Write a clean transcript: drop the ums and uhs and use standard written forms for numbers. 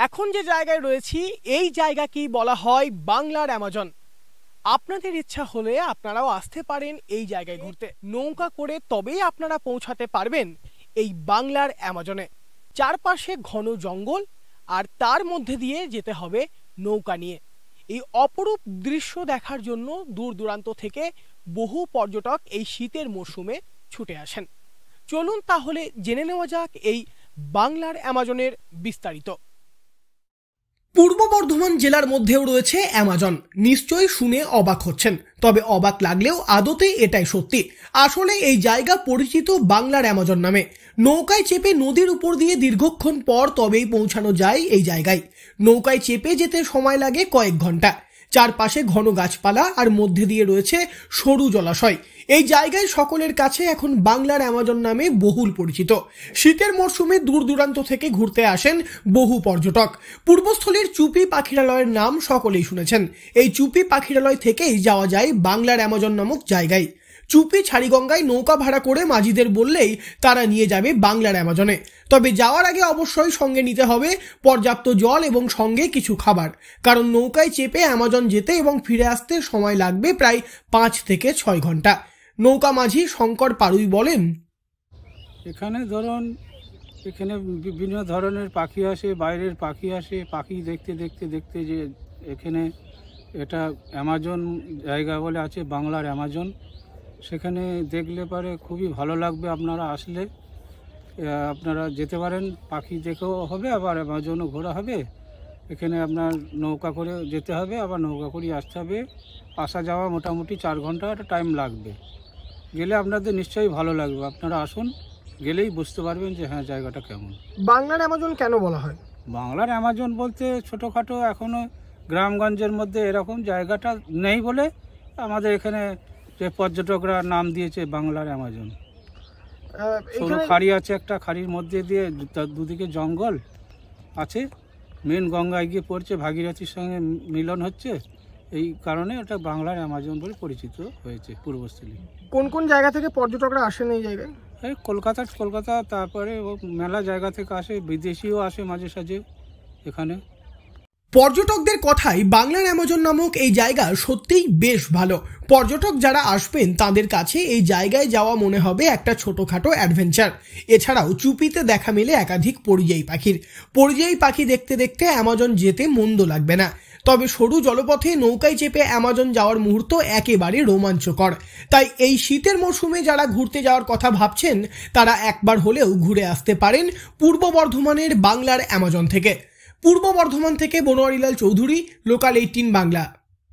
এখন যে জায়গায় রয়েছি এই জায়গাকেই বলা হয় বাংলার অ্যামাজন। আপনাদের ইচ্ছা হলে আপনারাও আসতে পারেন এই জায়গায় ঘুরতে। নৌকা করে তবেই আপনারা পৌঁছাতে পারবেন এই বাংলার অ্যামাজনে। চারপাশে ঘন জঙ্গল আর তার মধ্যে দিয়ে যেতে হবে নৌকা নিয়ে। এই অপরূপ দৃশ্য দেখার জন্য দূর দূরান্ত থেকে বহু পর্যটক এই শীতের মরশুমে ছুটে আসেন। চলুন তাহলে জেনে নেওয়া যাক এই বাংলার অ্যামাজনের বিস্তারিত। পূর্ব বর্ধমান জেলার মধ্যেও রয়েছে অ্যামাজন। নিশ্চয়ই শুনে অবাক হচ্ছেন, তবে অবাক লাগলেও আদতে এটাই সত্যি। আসলে এই জায়গা পরিচিত বাংলার অ্যামাজন নামে। নৌকায় চেপে নদীর উপর দিয়ে দীর্ঘক্ষণ পর তবেই পৌঁছানো যায় এই জায়গায়। নৌকায় চেপে যেতে সময় লাগে কয়েক ঘন্টা। চারপাশে ঘন গাছপালা আর মধ্যে দিয়ে রয়েছে সরু জলাশয়। এই জায়গায় সকলের কাছে এখন বাংলার অ্যামাজন নামে বহুল পরিচিত। শীতের মরশুমে দূর দূরান্ত থেকে ঘুরতে আসেন বহু পর্যটক। পূর্বস্থলীর চুপি পাখিরালয়ের নাম সকলেই শুনেছেন। এই চুপি পাখিরালয় থেকেই যাওয়া যায় বাংলার অ্যামাজন নামক জায়গায়। চুপি ছাড়িগঙ্গায় নৌকা ভাড়া করে মাঝিদের বললেই তারা নিয়ে যাবে বাংলার অ্যামাজনে। তবে যাওয়ার আগে অবশ্যই সঙ্গে নিতে হবে পর্যাপ্ত জল এবং সঙ্গে কিছু খাবার, কারণ নৌকায় চেপে অ্যামাজন যেতে এবং ফিরে আসতে সময় লাগবে প্রায় 5 থেকে 6 ঘন্টা। নৌকা মাঝি শঙ্কর পারুই বলেন, এখানে ধরুন এখানে বিভিন্ন ধরনের পাখি আসে, বাইরের পাখি আসে। পাখি দেখতে দেখতে দেখতে যে এখানে এটা অ্যামাজন জায়গা বলে আছে, বাংলার অ্যামাজন। সেখানে দেখলে পরে খুবই ভালো লাগবে। আপনারা আসলে আপনারা যেতে পারেন, পাখি দেখেও হবে, আবার অ্যামাজনও ঘোরা হবে। এখানে আপনার নৌকা করে যেতে হবে, আবার নৌকা করে আসতে হবে। আসা যাওয়া মোটামুটি 4 ঘন্টা একটা টাইম লাগবে। গেলে আপনাদের নিশ্চয়ই ভালো লাগবে। আপনারা আসুন, গেলেই বুঝতে পারবেন যে হ্যাঁ জায়গাটা কেমন। বাংলার অ্যামাজন কেন বলা হয়? বাংলার অ্যামাজন বলতে ছোটোখাটো এখনও গ্রামগঞ্জের মধ্যে এরকম জায়গাটা নেই বলে আমাদের এখানে যে পর্যটকরা নাম দিয়েছে বাংলার অ্যামাজন। সরু খাড়ি আছে, একটা খাড়ির মধ্যে দিয়ে দুদিকে জঙ্গল আছে, মেন গঙ্গায় গিয়ে পড়ছে, ভাগীরথীর সঙ্গে মিলন হচ্ছে। এই কারণে ওটা বাংলার অ্যামাজন বলে পরিচিত হয়েছে পূর্বস্থলী। কোন কোন জায়গা থেকে পর্যটকরা আসেন এই জায়গায়? এই কলকাতা, তারপরে মেলা জায়গা থেকে আসে, বিদেশিও আসে মাঝে সাঝে এখানে। পর্যটকদের কথাই বাংলার অ্যামাজন নামক এই জায়গা সত্যিই বেশ ভালো। পর্যটক যারা আসবেন তাদের কাছে এই জায়গায় যাওয়া মনে হবে একটা ছোটোখাটো অ্যাডভেঞ্চার। এছাড়াও চুপিতে দেখা মেলে একাধিক পরিযায়ী পাখি দেখতে দেখতে অ্যামাজন যেতে মন্দ লাগবে না। তবে সরু জলপথে নৌকায় চেপে অ্যামাজন যাওয়ার মুহূর্ত একেবারে রোমাঞ্চকর। তাই এই শীতের মরশুমে যারা ঘুরতে যাওয়ার কথা ভাবছেন তারা একবার হলেও ঘুরে আসতে পারেন পূর্ব বর্ধমানের বাংলার অ্যামাজন থেকে। পূর্ব বর্ধমান থেকে বনোয়ারিলাল চৌধুরী, লোকাল 18 বাংলা।